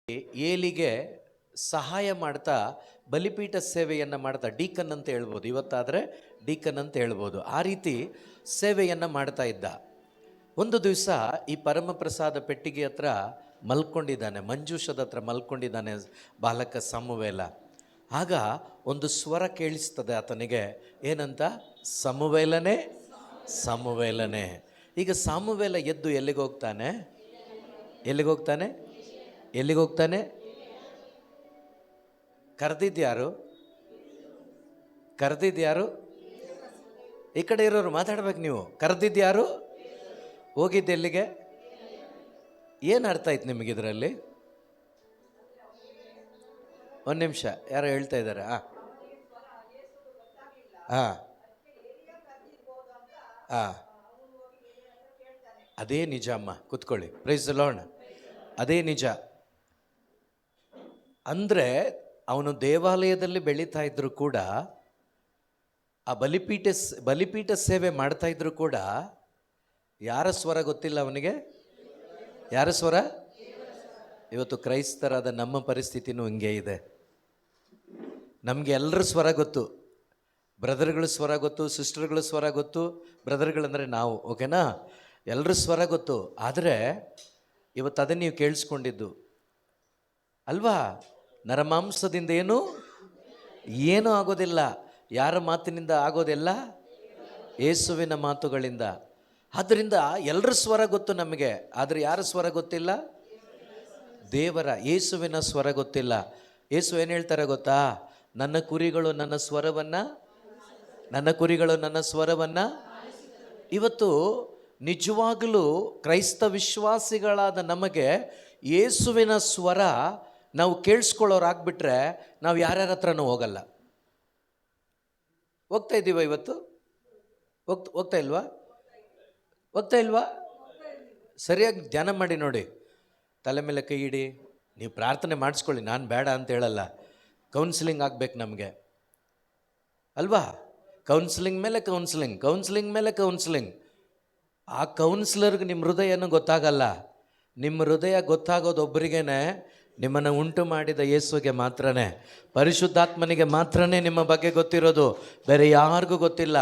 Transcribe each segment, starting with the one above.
ಏಲಿಗೆ ಸಹಾಯ ಮಾಡ್ತಾ ಬಲಿಪೀಠ ಸೇವೆಯನ್ನು ಮಾಡ್ತಾ ಡೀಕನ್ ಅಂತ ಹೇಳ್ಬೋದು, ಇವತ್ತಾದರೆ ಡೀಕನ್ ಅಂತ ಹೇಳ್ಬೋದು. ಆ ರೀತಿ ಸೇವೆಯನ್ನು ಮಾಡ್ತಾ ಇದ್ದ. ಒಂದು ದಿವಸ ಈ ಪರಮಪ್ರಸಾದ ಪೆಟ್ಟಿಗೆ ಹತ್ರ ಮಲ್ಕೊಂಡಿದ್ದಾನೆ, ಮಂಜೂಷದ ಹತ್ರ ಮಲ್ಕೊಂಡಿದ್ದಾನೆ ಬಾಲಕ ಸಮುವೇಲ. ಆಗ ಒಂದು ಸ್ವರ ಕೇಳಿಸ್ತದೆ ಆತನಿಗೆ, ಏನಂತ? ಸಮುವೇಲನೇ, ಸಮುವೇಲನೇ. ಈಗ ಸಮುವೇಲ ಎದ್ದು ಎಲ್ಲಿಗೆ ಹೋಗ್ತಾನೆ? ಎಲ್ಲಿಗೆ ಹೋಗ್ತಾನೆ? ಎಲ್ಲಿಗೆ ಹೋಗ್ತಾನೆ? ಕರೆದಿದ್ಯಾರು? ಕರೆದಿದ್ಯಾರು? ಈ ಕಡೆ ಇರೋರು ಮಾತಾಡ್ಬೇಕು ನೀವು. ಕರೆದಿದ್ಯಾರು? ಹೋಗಿದ್ದು ಎಲ್ಲಿಗೆ? ಏನು ಅರ್ಥ ಆಯ್ತು ನಿಮಗಿದ್ರಲ್ಲಿ? ಒಂದು ನಿಮಿಷ, ಯಾರೋ ಹೇಳ್ತಾ ಇದ್ದಾರೆ. ಹಾಂ ಹಾಂ ಹಾಂ, ಅದೇ ನಿಜ ಅಮ್ಮ, ಕೂತ್ಕೊಳ್ಳಿ. Praise the lord. ಅದೇ ನಿಜ. ಅಂದರೆ ಅವನು ದೇವಾಲಯದಲ್ಲಿ ಬೆಳೀತಾ ಇದ್ರು ಕೂಡ, ಆ ಬಲಿಪೀಠ ಸೇವೆ ಮಾಡ್ತಾ ಇದ್ರು ಕೂಡ ಯಾರ ಸ್ವರ ಗೊತ್ತಿಲ್ಲ ಅವನಿಗೆ? ಯಾರ ಸ್ವರ? ಇವತ್ತು ಕ್ರೈಸ್ತರಾದ ನಮ್ಮ ಪರಿಸ್ಥಿತಿನೂ ಹಿಂಗೆ ಇದೆ. ನಮಗೆ ಎಲ್ಲರ ಸ್ವರ ಗೊತ್ತು, ಬ್ರದರ್ಗಳ ಸ್ವರ ಗೊತ್ತು, ಸಿಸ್ಟರ್ಗಳ ಸ್ವರ ಗೊತ್ತು. ಬ್ರದರ್ಗಳಂದರೆ ನಾವು, ಓಕೆನಾ? ಎಲ್ಲರ ಸ್ವರ ಗೊತ್ತು. ಆದರೆ ಇವತ್ತು ಅದನ್ನು ನೀವು ಕೇಳಿಸ್ಕೊಂಡಿದ್ದು ಅಲ್ವಾ? ನರಮಾಂಸದಿಂದ ಏನೂ ಆಗೋದಿಲ್ಲ. ಯಾರ ಮಾತಿನಿಂದ ಆಗೋದೆಲ್ಲ? ಯೇಸುವಿನ ಮಾತುಗಳಿಂದ. ಆದ್ದರಿಂದ ಎಲ್ಲರ ಸ್ವರ ಗೊತ್ತು ನಮಗೆ, ಆದರೆ ಯಾರ ಸ್ವರ ಗೊತ್ತಿಲ್ಲ? ದೇವರ, ಯೇಸುವಿನ ಸ್ವರ ಗೊತ್ತಿಲ್ಲ. ಯೇಸು ಏನು ಹೇಳ್ತಾರೆ ಗೊತ್ತಾ? ನನ್ನ ಕುರಿಗಳು ನನ್ನ ಸ್ವರವನ್ನು. ಇವತ್ತು ನಿಜವಾಗಲೂ ಕ್ರೈಸ್ತ ವಿಶ್ವಾಸಿಗಳಾದ ನಮಗೆ ಯೇಸುವಿನ ಸ್ವರ ನಾವು ಕೇಳಿಸ್ಕೊಳ್ಳೋರಾಗ್ಬಿಟ್ರೆ ನಾವು ಯಾರ್ಯಾರ ಹತ್ರನೂ ಹೋಗಲ್ಲ. ಹೋಗ್ತಾ ಇದ್ದೀವ ಇವತ್ತು? ಹೋಗ್ತಾ ಇಲ್ವಾ? ಸರಿಯಾಗಿ ಧ್ಯಾನ ಮಾಡಿ ನೋಡಿ. ತಲೆ ಮೇಲೆ ಕೈ ಇಡಿ, ನೀವು ಪ್ರಾರ್ಥನೆ ಮಾಡಿಸ್ಕೊಳ್ಳಿ, ನಾನು ಬೇಡ ಅಂತ ಹೇಳಲ್ಲ. ಕೌನ್ಸಿಲಿಂಗ್ ಆಗಬೇಕು ನಮಗೆ ಅಲ್ವಾ? ಕೌನ್ಸಿಲಿಂಗ್ ಮೇಲೆ ಕೌನ್ಸಿಲಿಂಗ್. ಆ ಕೌನ್ಸಿಲರ್ಗೆ ನಿಮ್ಮ ಹೃದಯನೂ ಗೊತ್ತಾಗಲ್ಲ. ನಿಮ್ಮ ಹೃದಯ ಗೊತ್ತಾಗೋದು ಒಬ್ಬರಿಗೇನೆ, ನಿಮ್ಮನ್ನು ಉಂಟು ಮಾಡಿದ ಯೇಸುವಿಗೆ ಮಾತ್ರನೇ, ಪರಿಶುದ್ಧಾತ್ಮನಿಗೆ ಮಾತ್ರನೇ ನಿಮ್ಮ ಬಗ್ಗೆ ಗೊತ್ತಿರೋದು, ಬೇರೆ ಯಾರಿಗೂ ಗೊತ್ತಿಲ್ಲ.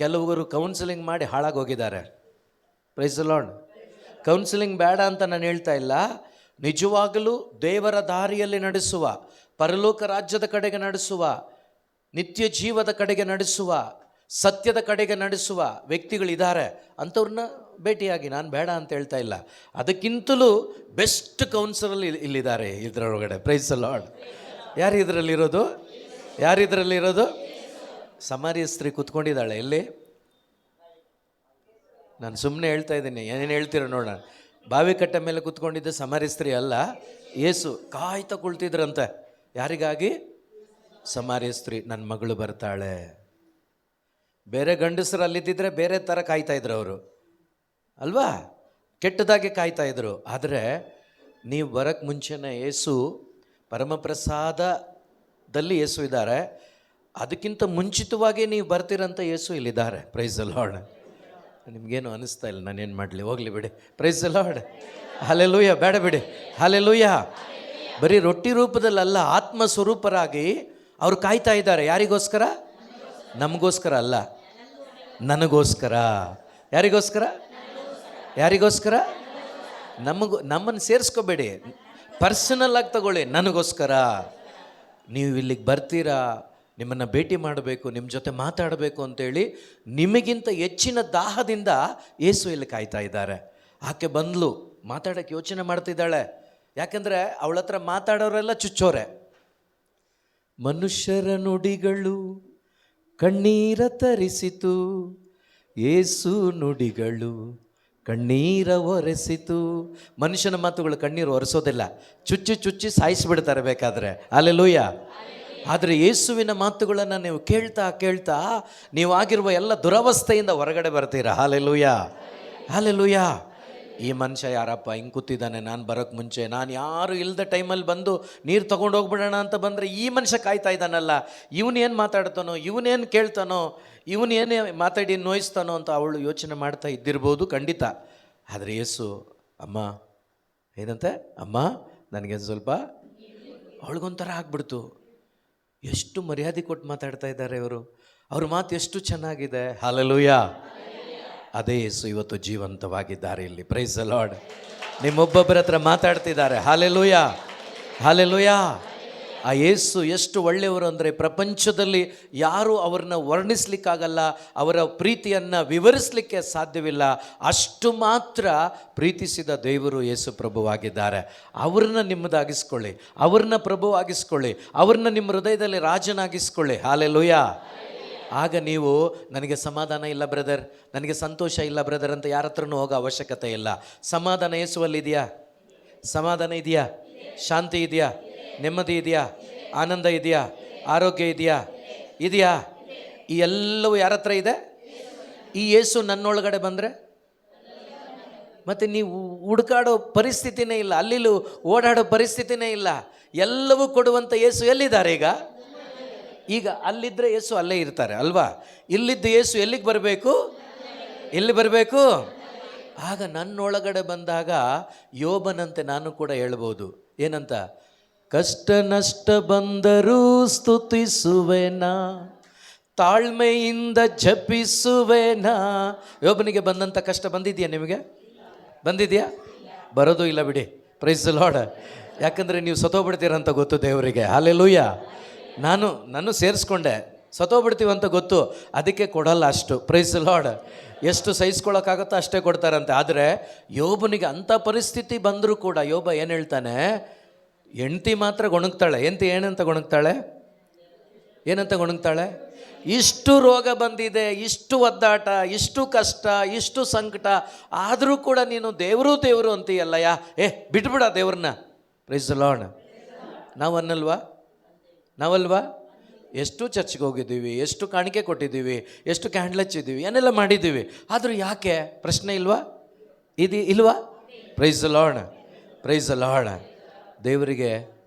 ಕೆಲವರು ಕೌನ್ಸಿಲಿಂಗ್ ಮಾಡಿ ಹಾಳಾಗೋಗಿದ್ದಾರೆ. Praise the Lord. ಕೌನ್ಸಿಲಿಂಗ್ ಬೇಡ ಅಂತ ನಾನು ಹೇಳ್ತಾ ಇಲ್ಲ. ನಿಜವಾಗಲೂ ದೇವರ ದಾರಿಯಲ್ಲಿ ನಡೆಸುವ, ಪರಲೋಕ ರಾಜ್ಯದ ಕಡೆಗೆ ನಡೆಸುವ, ನಿತ್ಯ ಜೀವದ ಕಡೆಗೆ ನಡೆಸುವ, ಸತ್ಯದ ಕಡೆಗೆ ನಡೆಸುವ ವ್ಯಕ್ತಿಗಳಿದ್ದಾರೆ. ಅಂಥವ್ರನ್ನ ಭೇಟಿಯಾಗಿ, ನಾನು ಬೇಡ ಅಂತ ಹೇಳ್ತಾ ಇಲ್ಲ. ಅದಕ್ಕಿಂತಲೂ ಬೆಸ್ಟ್ ಕೌನ್ಸಿಲರ್ ಇಲ್ಲಿದ್ದಾರೆ ಇದರೊಳಗಡೆ. Praise the Lord. ಯಾರು ಇದರಲ್ಲಿರೋದು? ಸಮಾರಿಯ ಸ್ತ್ರೀ ಕೂತ್ಕೊಂಡಿದ್ದಾಳೆ. ಎಲ್ಲಿ? ನಾನು ಸುಮ್ಮನೆ ಹೇಳ್ತಾ ಇದ್ದೀನಿ, ಏನೇನು ಹೇಳ್ತೀರ ನೋಡೋಣ. ಬಾವಿ ಕಟ್ಟ ಮೇಲೆ ಕೂತ್ಕೊಂಡಿದ್ದ ಸಮಾರಿಯ ಸ್ತ್ರೀ ಅಲ್ಲ, ಯೇಸು ಕಾಯ್ತಾ ಕುಳ್ತಿದ್ರಂತೆ. ಯಾರಿಗಾಗಿ? ಸಮಾರಿಯ ಸ್ತ್ರೀ, ನನ್ನ ಮಗಳು ಬರ್ತಾಳೆ. ಬೇರೆ ಗಂಡಸರು ಅಲ್ಲಿದ್ದಿದ್ರೆ ಬೇರೆ ಥರ ಕಾಯ್ತಾ ಇದ್ರು ಅವರು ಅಲ್ವಾ? ಕೆಟ್ಟದಾಗೆ ಕಾಯ್ತಾ ಇದ್ರು. ಆದರೆ ನೀವು ಬರೋಕ್ಕೆ ಮುಂಚೆನೇ ಯೇಸು, ಪರಮಪ್ರಸಾದದಲ್ಲಿ ಯೇಸು ಇದ್ದಾರೆ, ಅದಕ್ಕಿಂತ ಮುಂಚಿತವಾಗಿ ನೀವು ಬರ್ತೀರಂತ ಯೇಸು ಇಲ್ಲಿದ್ದಾರೆ. Praise the Lord. ನಿಮಗೇನು ಅನ್ನಿಸ್ತಾ ಇಲ್ಲ, ನಾನೇನು ಮಾಡಲಿ, ಹೋಗಲಿ ಬಿಡಿ. Praise the Lord. ಹಲ್ಲೆಲೂಯಾ. ಬೇಡ ಬಿಡಿ. ಹಲ್ಲೆಲೂಯಾ. ಬರೀ ರೊಟ್ಟಿ ರೂಪದಲ್ಲ, ಆತ್ಮ ಸ್ವರೂಪರಾಗಿ ಅವರು ಕಾಯ್ತಾ ಇದ್ದಾರೆ. ಯಾರಿಗೋಸ್ಕರ? ನಮಗೋಸ್ಕರ ಅಲ್ಲ, ನನಗೋಸ್ಕರ. ಯಾರಿಗೋಸ್ಕರ? ನಮ್ಮನ್ನು ಸೇರಿಸ್ಕೋಬೇಡಿ, ಪರ್ಸನಲ್ ಆಗಿ ತಗೊಳ್ಳಿ. ನನಗೋಸ್ಕರ. ನೀವು ಇಲ್ಲಿಗೆ ಬರ್ತೀರಾ, ನಿಮ್ಮನ್ನು ಭೇಟಿ ಮಾಡಬೇಕು, ನಿಮ್ಮ ಜೊತೆ ಮಾತಾಡಬೇಕು ಅಂತೇಳಿ ನಿಮಗಿಂತ ಹೆಚ್ಚಿನ ದಾಹದಿಂದ ಯೇಸು ಇಲ್ಲಿ ಕಾಯ್ತಾ ಇದ್ದಾರೆ. ಆಕೆ ಬಂದ್ಲು, ಮಾತಾಡೋಕ್ಕೆ ಯೋಚನೆ ಮಾಡ್ತಿದ್ದಾಳೆ. ಯಾಕೆಂದರೆ ಅವಳ ಹತ್ರ ಮಾತಾಡೋರೆಲ್ಲ ಚುಚ್ಚೋರೆ. ಮನುಷ್ಯರ ನುಡಿಗಳು ಕಣ್ಣೀರ ತರಿಸಿತು, ಯೇಸು ನುಡಿಗಳು ಕಣ್ಣೀರ ಒರೆಸಿತು. ಮನುಷ್ಯನ ಮಾತುಗಳು ಕಣ್ಣೀರು ಒರೆಸೋದಿಲ್ಲ, ಚುಚ್ಚಿ ಸಾಯಿಸಿಬಿಡ್ತಾರೆ ಬೇಕಾದರೆ. ಹಲ್ಲೆಲೂಯಾ. ಆದರೆ ಯೇಸುವಿನ ಮಾತುಗಳನ್ನು ನೀವು ಕೇಳ್ತಾ ನೀವಾಗಿರುವ ಎಲ್ಲ ದುರವಸ್ಥೆಯಿಂದ ಹೊರಗಡೆ ಬರ್ತೀರಾ. ಹಲ್ಲೆಲೂಯಾ. ಈ ಮನುಷ್ಯ ಯಾರಪ್ಪ ಹಿಂಗೆ ಕೂತಿದ್ದಾನೆ, ನಾನು ಬರೋಕ್ಕೆ ಮುಂಚೆ ನಾನು ಯಾರು ಇಲ್ಲದ ಟೈಮಲ್ಲಿ ಬಂದು ನೀರು ತೊಗೊಂಡು ಹೋಗ್ಬಿಡೋಣ ಅಂತ ಬಂದರೆ ಈ ಮನುಷ್ಯ ಕಾಯ್ತಾ ಇದ್ದಾನಲ್ಲ, ಇವನೇನು ಮಾತಾಡ್ತಾನೋ, ಇವನೇನು ಕೇಳ್ತಾನೋ, ಇವನೇನೇ ಮಾತಾಡಿ ನೋಯಿಸ್ತಾನೋ ಅಂತ ಅವಳು ಯೋಚನೆ ಮಾಡ್ತಾ ಇದ್ದಿರ್ಬೋದು, ಖಂಡಿತ. ಆದರೆ ಯೇಸು, ಅಮ್ಮ ಏನಂತೆ? ಅಮ್ಮ ನನಗೆ ಸ್ವಲ್ಪ ಅವಳಿಗೊಂಥರ ಆಗ್ಬಿಡ್ತು. ಎಷ್ಟು ಮರ್ಯಾದೆ ಕೊಟ್ಟು ಮಾತಾಡ್ತಾ ಇದ್ದಾರೆ ಇವರು, ಅವ್ರ ಮಾತು ಎಷ್ಟು ಚೆನ್ನಾಗಿದೆ. ಹಲ್ಲೆಲೂಯಾ. ಅದೇ ಯೇಸು ಇವತ್ತು ಜೀವಂತವಾಗಿದ್ದಾರೆ ಇಲ್ಲಿ. Price the lord. ನಿಮ್ಮೊಬ್ಬೊಬ್ಬರ ಹತ್ರ ಮಾತಾಡ್ತಿದ್ದಾರೆ. Hallelujah, hallelujah. ಆ ಯೇಸು ಎಷ್ಟು ಒಳ್ಳೆಯವರು ಅಂದರೆ ಪ್ರಪಂಚದಲ್ಲಿ ಯಾರೂ ಅವ್ರನ್ನ ವರ್ಣಿಸ್ಲಿಕ್ಕಾಗಲ್ಲ, ಅವರ ಪ್ರೀತಿಯನ್ನು ವಿವರಿಸಲಿಕ್ಕೆ ಸಾಧ್ಯವಿಲ್ಲ. ಅಷ್ಟು ಮಾತ್ರ ಪ್ರೀತಿಸಿದ ದೇವರು ಯೇಸು ಪ್ರಭುವಾಗಿದ್ದಾರೆ. ಅವ್ರನ್ನ ನಿಮ್ಮದಾಗಿಸ್ಕೊಳ್ಳಿ, ಅವ್ರನ್ನ ಪ್ರಭುವಾಗಿಸ್ಕೊಳ್ಳಿ, ಅವ್ರನ್ನ ನಿಮ್ಮ ಹೃದಯದಲ್ಲಿ ರಾಜನಾಗಿಸ್ಕೊಳ್ಳಿ. ಹಲ್ಲೆಲೂಯಾ. ಆಗ ನೀವು ನನಗೆ ಸಮಾಧಾನ ಇಲ್ಲ ಬ್ರದರ್, ನನಗೆ ಸಂತೋಷ ಇಲ್ಲ ಬ್ರದರ್ ಅಂತ ಯಾರ ಹತ್ರನೂ ಹೋಗೋ ಅವಶ್ಯಕತೆ ಇಲ್ಲ. ಸಮಾಧಾನ ಯೇಸುವಲ್ಲಿ ಇದೆಯಾ? ಸಮಾಧಾನ ಇದೆಯಾ? ಶಾಂತಿ ಇದೆಯಾ? ನೆಮ್ಮದಿ ಇದೆಯಾ? ಆನಂದ ಇದೆಯಾ? ಆರೋಗ್ಯ ಇದೆಯಾ? ಇದೆಯಾ? ಈ ಎಲ್ಲವೂ ಯಾರ ಹತ್ರ ಇದೆ? ಈ ಯೇಸು ನನ್ನೊಳಗಡೆ ಬಂದರೆ ಮತ್ತು ನೀವು ಹುಡುಕಾಡೋ ಪರಿಸ್ಥಿತಿನೇ ಇಲ್ಲ, ಅಲ್ಲಿಲೂ ಓಡಾಡೋ ಪರಿಸ್ಥಿತಿನೇ ಇಲ್ಲ. ಎಲ್ಲವೂ ಕೊಡುವಂಥ ಯೇಸು ಎಲ್ಲಿದ್ದಾರೆ ಈಗ? ಈಗ ಅಲ್ಲಿದ್ದರೆ ಯೇಸು ಅಲ್ಲೇ ಇರ್ತಾರೆ ಅಲ್ವಾ? ಇಲ್ಲಿದ್ದ ಯೇಸು ಎಲ್ಲಿಗೆ ಬರಬೇಕು? ಎಲ್ಲಿ ಬರಬೇಕು? ಆಗ ನನ್ನೊಳಗಡೆ ಬಂದಾಗ ಯೋಬನಂತೆ ನಾನು ಕೂಡ ಹೇಳ್ಬೋದು. ಏನಂತ? ಕಷ್ಟ ನಷ್ಟ ಬಂದರೂ ಸ್ತುತಿಸುವೆನಾ, ತಾಳ್ಮೆಯಿಂದ ಜಪಿಸುವೆನಾ. ಯೋಬನಿಗೆ ಬಂದಂಥ ಕಷ್ಟ ಬಂದಿದೆಯಾ? ನಿಮಗೆ ಬಂದಿದೆಯಾ? ಬರೋದು ಇಲ್ಲ ಬಿಡಿ. Price the lord. ಯಾಕಂದರೆ ನೀವು ಸತ್ತೋಗ್ಬಿಡ್ತೀರಂತ ಗೊತ್ತು ದೇವರಿಗೆ. ಹಲ್ಲೆಲೂಯಾ. ನಾನು ಸೇರಿಸ್ಕೊಂಡೆ, ಸತ್ತೋಗ್ಬಿಡ್ತೀವಂತ ಗೊತ್ತು, ಅದಕ್ಕೆ ಕೊಡಲ್ಲ ಅಷ್ಟು. Price the lord. ಎಷ್ಟು ಸಹಿಸ್ಕೊಳ್ಳೋಕ್ಕಾಗುತ್ತೋ ಅಷ್ಟೇ ಕೊಡ್ತಾರಂತೆ. ಆದರೆ ಯೋಬನಿಗೆ ಅಂಥ ಪರಿಸ್ಥಿತಿ ಬಂದರೂ ಕೂಡ ಯೋಬ ಏನು ಹೇಳ್ತಾನೆ? ಹೆಂಡ್ತಿ ಮಾತ್ರ ಗೊಣಗ್ತಾಳೆ. ಹೆಂಡ್ತಿ ಏನಂತ ಗೊಣಗ್ತಾಳೆ? ಏನಂತ ಗೊಣಗ್ತಾಳೆ? ಇಷ್ಟು ರೋಗ ಬಂದಿದೆ, ಇಷ್ಟು ಒದ್ದಾಟ, ಇಷ್ಟು ಕಷ್ಟ, ಇಷ್ಟು ಸಂಕಟ, ಆದರೂ ಕೂಡ ನೀನು ದೇವರು ಅಂತೀಯಲ್ಲಯ್ಯ, ಬಿಟ್ಬಿಡ ದೇವ್ರನ್ನ. Praise the Lord. ನಾವಲ್ವಾ? ಎಷ್ಟು ಚರ್ಚ್ಗೆ ಹೋಗಿದ್ದೀವಿ, ಎಷ್ಟು ಕಾಣಿಕೆ ಕೊಟ್ಟಿದ್ದೀವಿ, ಎಷ್ಟು ಕ್ಯಾಂಡ್ಲ್ ಹಚ್ಚಿದ್ದೀವಿ, ಏನೆಲ್ಲ ಮಾಡಿದ್ದೀವಿ, ಆದರೂ ಯಾಕೆ? ಪ್ರಶ್ನೆ ಇಲ್ವಾ? ಇಲ್ವಾ? Price the Lord, praise the lord. ದೇವರಿಗೆ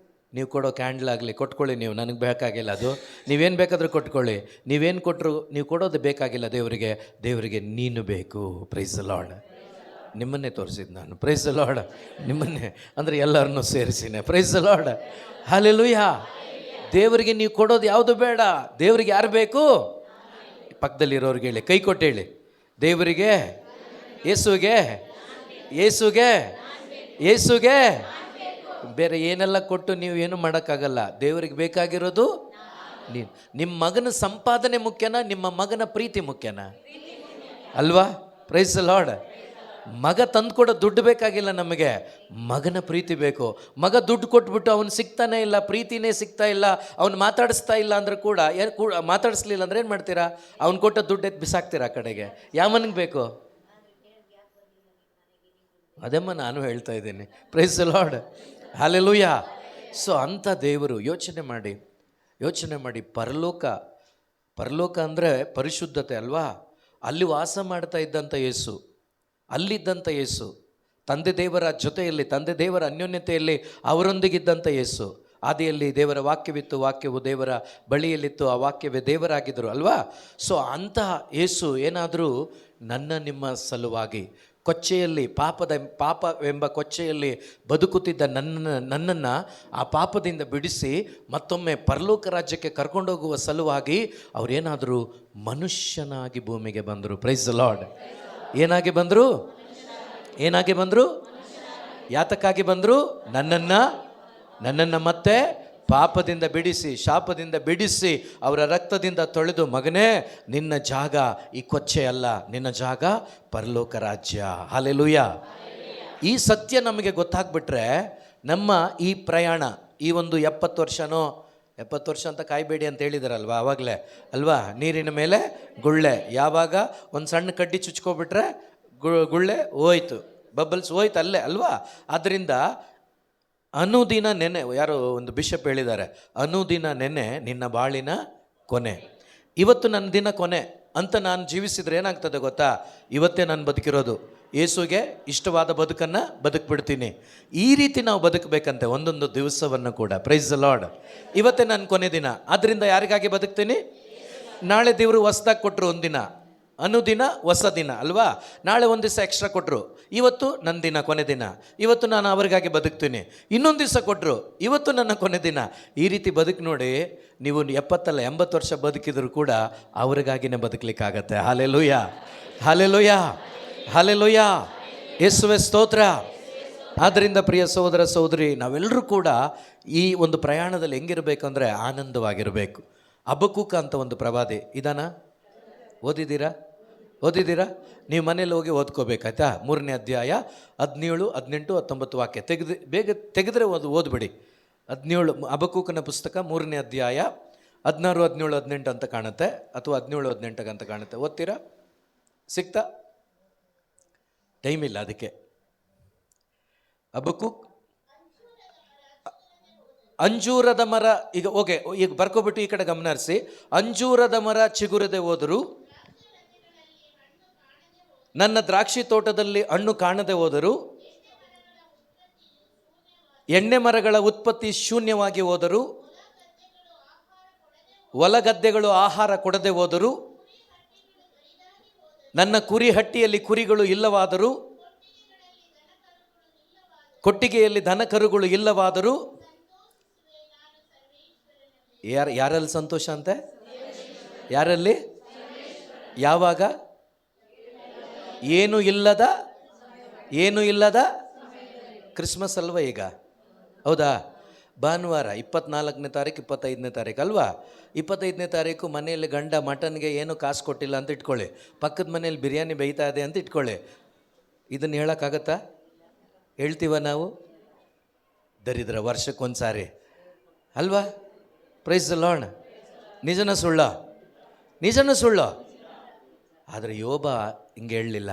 ನೀವು ಕೊಡೋ ಕ್ಯಾಂಡ್ಲ್ ಆಗಲಿ ಕೊಟ್ಕೊಳ್ಳಿ, ನೀವು, ನನಗೆ ಬೇಕಾಗಿಲ್ಲ ಅದು. ನೀವೇನು ಬೇಕಾದರೂ ಕೊಟ್ಕೊಳ್ಳಿ, ನೀವೇನು ಕೊಟ್ಟರು ನೀವು ಕೊಡೋದು ಬೇಕಾಗಿಲ್ಲ ದೇವರಿಗೆ ನೀನು ಬೇಕು. Praise the Lord. ನಿಮ್ಮನ್ನೇ ತೋರಿಸಿದ್ದು ನಾನು. Praise the Lord. ನಿಮ್ಮನ್ನೇ ಅಂದರೆ ಎಲ್ಲರನ್ನೂ ಸೇರಿಸಿನೇ. Praise the Lord. ಹಲ್ಲೆಲೂಯಾ. ದೇವರಿಗೆ ನೀವು ಕೊಡೋದು ಯಾವುದು ಬೇಡ, ದೇವರಿಗೆ ಯಾರು ಬೇಕು? ಪಕ್ಕದಲ್ಲಿರೋರಿಗೆ ಹೇಳಿ, ಕೈ ಕೊಟ್ಟು ಹೇಳಿ, ದೇವರಿಗೆ, ಯೇಸುಗೆ ಬೇರೆ ಏನೆಲ್ಲ ಕೊಟ್ಟು ನೀವು ಏನು ಮಾಡೋಕ್ಕಾಗಲ್ಲ. ದೇವರಿಗೆ ಬೇಕಾಗಿರೋದು ನೀನು. ನಿಮ್ಮ ಮಗನ ಸಂಪಾದನೆ ಮುಖ್ಯನಾ, ನಿಮ್ಮ ಮಗನ ಪ್ರೀತಿ ಮುಖ್ಯನಾ? ಅಲ್ವಾ? Price the lord. ಮಗ ತಂದುಕೊಡೋ ದುಡ್ಡು ಬೇಕಾಗಿಲ್ಲ ನಮಗೆ, ಮಗನ ಪ್ರೀತಿ ಬೇಕು. ಮಗ ದುಡ್ಡು ಕೊಟ್ಬಿಟ್ಟು ಅವನು ಸಿಗ್ತಾನೆ ಇಲ್ಲ, ಪ್ರೀತಿನೇ ಸಿಗ್ತಾ ಇಲ್ಲ, ಅವನು ಮಾತಾಡಿಸ್ತಾ ಇಲ್ಲ ಅಂದ್ರೆ ಕೂಡ ಮಾತಾಡಿಸ್ಲಿಲ್ಲ ಅಂದ್ರೆ ಏನು ಮಾಡ್ತೀರಾ? ಅವ್ನು ಕೊಟ್ಟ ದುಡ್ಡು ಎತ್ತು ಬಿಸಾಕ್ತೀರಾ ಆ ಕಡೆಗೆ. ಯಾವನಿಗೆ ಬೇಕು? ಅದಮ್ಮ ನಾನು ಹೇಳ್ತಾ ಇದ್ದೀನಿ. Price the Lord. Hallelujah. So ಅಂಥ ದೇವರು ಯೋಚನೆ ಮಾಡಿ ಪರಲೋಕ ಅಂದರೆ ಪರಿಶುದ್ಧತೆ ಅಲ್ವಾ? ಅಲ್ಲಿ ವಾಸ ಮಾಡ್ತಾ ಇದ್ದಂಥ ಯೇಸು, ಅಲ್ಲಿದ್ದಂಥ ಯೇಸು, ತಂದೆ ದೇವರ ಜೊತೆಯಲ್ಲಿ, ತಂದೆ ದೇವರ ಅನ್ಯೋನ್ಯತೆಯಲ್ಲಿ ಅವರೊಂದಿಗಿದ್ದಂಥ ಯೇಸು. ಆದಿಯಲ್ಲಿ ದೇವರ ವಾಕ್ಯವಿತ್ತು, ವಾಕ್ಯವು ದೇವರ ಬಳಿಯಲ್ಲಿತ್ತು, ಆ ವಾಕ್ಯವೇ ದೇವರಾಗಿದ್ದರು ಅಲ್ವಾ? ಸೊ ಅಂತಹ ಯೇಸು ಏನಾದರೂ ನಿಮ್ಮ ಸಲುವಾಗಿ ಕೊಚ್ಚೆಯಲ್ಲಿ ಪಾಪವೆಂಬ ಕೊಚ್ಚೆಯಲ್ಲಿ ಬದುಕುತ್ತಿದ್ದ ನನ್ನನ್ನು ಆ ಪಾಪದಿಂದ ಬಿಡಿಸಿ ಮತ್ತೊಮ್ಮೆ ಪರಲೋಕ ರಾಜ್ಯಕ್ಕೆ ಕರ್ಕೊಂಡೋಗುವ ಸಲುವಾಗಿ ಅವರೇನಾದರೂ ಮನುಷ್ಯನಾಗಿ ಭೂಮಿಗೆ ಬಂದರು. Price the lord. ಏನಾಗಿ ಬಂದರು? ಯಾತಕ್ಕಾಗಿ ಬಂದರು? ನನ್ನನ್ನು ಮತ್ತೆ ಪಾಪದಿಂದ ಬಿಡಿಸಿ, ಶಾಪದಿಂದ ಬಿಡಿಸಿ, ಅವರ ರಕ್ತದಿಂದ ತೊಳೆದು, ಮಗನೇ ನಿನ್ನ ಜಾಗ ಈ ಕೊಚ್ಚೆ ಅಲ್ಲ, ನಿನ್ನ ಜಾಗ ಪರಲೋಕ ರಾಜ್ಯ. ಹಲ್ಲೆಲೂಯಾ. ಈ ಸತ್ಯ ನಮಗೆ ಗೊತ್ತಾಗ್ಬಿಟ್ರೆ ನಮ್ಮ ಈ ಪ್ರಯಾಣ, ಈ ಒಂದು 70 ವರ್ಷ ಅಂತ ಕಾಯಬೇಡಿ ಅಂತ ಹೇಳಿದಾರಲ್ವ ಆವಾಗಲೇ ಅಲ್ವಾ? ನೀರಿನ ಮೇಲೆ ಗುಳ್ಳೆ, ಯಾವಾಗ ಒಂದು ಸಣ್ಣ ಕಡ್ಡಿ ಚುಚ್ಕೊಬಿಟ್ರೆ ಗುಳ್ಳೆ ಹೋಯ್ತು, ಬಬಲ್ಸ್ ಹೋಯ್ತು ಅಲ್ಲೇ ಅಲ್ವಾ? ಆದ್ದರಿಂದ ಅನುದಿನ ನೆನೆ, ಯಾರೋ ಒಂದು ಬಿಷಪ್ ಹೇಳಿದ್ದಾರೆ, ಅನುದಿನ ನೆನೆ ನಿನ್ನ ಬಾಳಿನ ಕೊನೆ. ಇವತ್ತು ನನ್ನ ದಿನ ಕೊನೆ ಅಂತ ನಾನು ಜೀವಿಸಿದ್ರೆ ಏನಾಗ್ತದೆ ಗೊತ್ತಾ? ಇವತ್ತೇ ನಾನು ಬದುಕಿರೋದು, ಯೇಸುಗೆ ಇಷ್ಟವಾದ ಬದುಕನ್ನು ಬದುಕ್ಬಿಡ್ತೀನಿ. ಈ ರೀತಿ ನಾವು ಬದುಕಬೇಕಂತೆ ಒಂದೊಂದು ದಿವಸವನ್ನು ಕೂಡ. Price the lord. ಇವತ್ತೇ ನನ್ನ ಕೊನೆ ದಿನ, ಆದ್ದರಿಂದ ಯಾರಿಗಾಗಿ ಬದುಕ್ತೀನಿ? ನಾಳೆ ದೇವರು ಹೊಸ್ದಾಗಿ ಕೊಟ್ಟರು ಒಂದಿನ, ಅನುದಿನ ಹೊಸ ದಿನ ಅಲ್ವಾ? ನಾಳೆ ಒಂದು ದಿವಸ ಎಕ್ಸ್ಟ್ರಾ ಕೊಟ್ಟರು, ಇವತ್ತು ನನ್ನ ದಿನ, ಕೊನೆ ದಿನ, ಇವತ್ತು ನಾನು ಅವರಿಗಾಗಿ ಬದುಕ್ತೀನಿ. ಇನ್ನೊಂದು ದಿವಸ ಕೊಟ್ಟರು, ಇವತ್ತು ನನ್ನ ಕೊನೆ ದಿನ. ಈ ರೀತಿ ಬದುಕು ನೋಡಿ, ನೀವು 70 ಅಲ್ಲ 80 ವರ್ಷ ಬದುಕಿದ್ರು ಕೂಡ ಅವ್ರಿಗಾಗಿನೇ ಬದುಕಲಿಕ್ಕಾಗತ್ತೆ. ಹಾಲೆಲೂಯ, ಹಾಲೆಲೂಯ, ಹಾಲೆಲೂಯ, ಯೇಸುವೇ ಸ್ತೋತ್ರ. ಆದ್ದರಿಂದ ಪ್ರಿಯ ಸಹೋದರ ಸಹೋದರಿ, ನಾವೆಲ್ಲರೂ ಕೂಡ ಈ ಒಂದು ಪ್ರಯಾಣದಲ್ಲಿ ಹೆಂಗಿರಬೇಕಂದ್ರೆ ಆನಂದವಾಗಿರಬೇಕು. ಹಬಕ್ಕೂಕ ಅಂತ ಒಂದು ಪ್ರವಾದಿ ಇದಾನ, ಓದಿದ್ದೀರಾ? ನೀವು ಮನೇಲಿ ಹೋಗಿ ಓದ್ಕೋಬೇಕಾಯ್ತಾ? 3ನೇ ಅಧ್ಯಾಯ 17, 18, 19 ವಾಕ್ಯ ಬೇಗ ತೆಗೆದ್ರೆ ಓದ್ಬಿಡಿ. 17 ಹಬಕ್ಕೂಕನ ಪುಸ್ತಕ 3ನೇ ಅಧ್ಯಾಯ 16, 17, 18 ಅಂತ ಕಾಣುತ್ತೆ, ಅಥವಾ 17, 18 ಅಂತ ಕಾಣುತ್ತೆ. ಓದ್ತೀರಾ? ಸಿಕ್ತಾ? ಟೈಮ್ ಇಲ್ಲ ಅದಕ್ಕೆ. ಹಬಕ್ಕೂಕ್ ಅಂಜೂರದ ಮರ, ಈಗ ಬರ್ಕೊಬಿಟ್ಟು ಈ ಕಡೆ ಗಮನ ಹರಿಸಿ. ಅಂಜೂರದ ಮರ ಚಿಗುರದೆ ಹೋದರೂ, ನನ್ನ ದ್ರಾಕ್ಷಿ ತೋಟದಲ್ಲಿ ಹಣ್ಣು ಕಾಣದೆ ಹೋದರೂ, ಎಣ್ಣೆ ಮರಗಳ ಉತ್ಪತ್ತಿ ಶೂನ್ಯವಾಗಿ ಹೋದರೂ, ಹೊಲಗದ್ದೆಗಳು ಆಹಾರ ಕೊಡದೆ ಹೋದರೂ, ನನ್ನ ಕುರಿ ಹಟ್ಟಿಯಲ್ಲಿ ಕುರಿಗಳು ಇಲ್ಲವಾದರೂ, ಕೊಟ್ಟಿಗೆಯಲ್ಲಿ ದನಕರುಗಳು ಇಲ್ಲವಾದರೂ, ಯಾರಲ್ಲಿ ಸಂತೋಷ ಅಂತೆ? ಯಾರಲ್ಲಿ? ಯಾವಾಗ? ಏನು ಇಲ್ಲದ ಕ್ರಿಸ್ಮಸ್ ಅಲ್ವಾ ಈಗ? ಹೌದಾ? ಭಾನುವಾರ 24ನೇ ತಾರೀಕು 25ನೇ ತಾರೀಕು ಅಲ್ವಾ? 25ನೇ ತಾರೀಕು ಮನೆಯಲ್ಲಿ ಗಂಡ ಮಟನ್ಗೆ ಏನು ಕಾಸು ಕೊಟ್ಟಿಲ್ಲ ಅಂತ ಇಟ್ಕೊಳ್ಳಿ, ಪಕ್ಕದ ಮನೇಲಿ ಬಿರಿಯಾನಿ ಬೇಯ್ತಾ ಇದೆ ಅಂತ ಇಟ್ಕೊಳ್ಳಿ. ಇದನ್ನು ಹೇಳೋಕ್ಕಾಗತ್ತಾ? ಹೇಳ್ತೀವ ನಾವು? ದರಿದ್ರ ವರ್ಷಕ್ಕೊಂದು ಸಾರಿ ಅಲ್ವಾ? Price the lord. ನಿಜನ ಸುಳ್ಳು? ಆದರೆ ಯೋಬ ಹಿಂಗೆ ಹೇಳಲಿಲ್ಲ.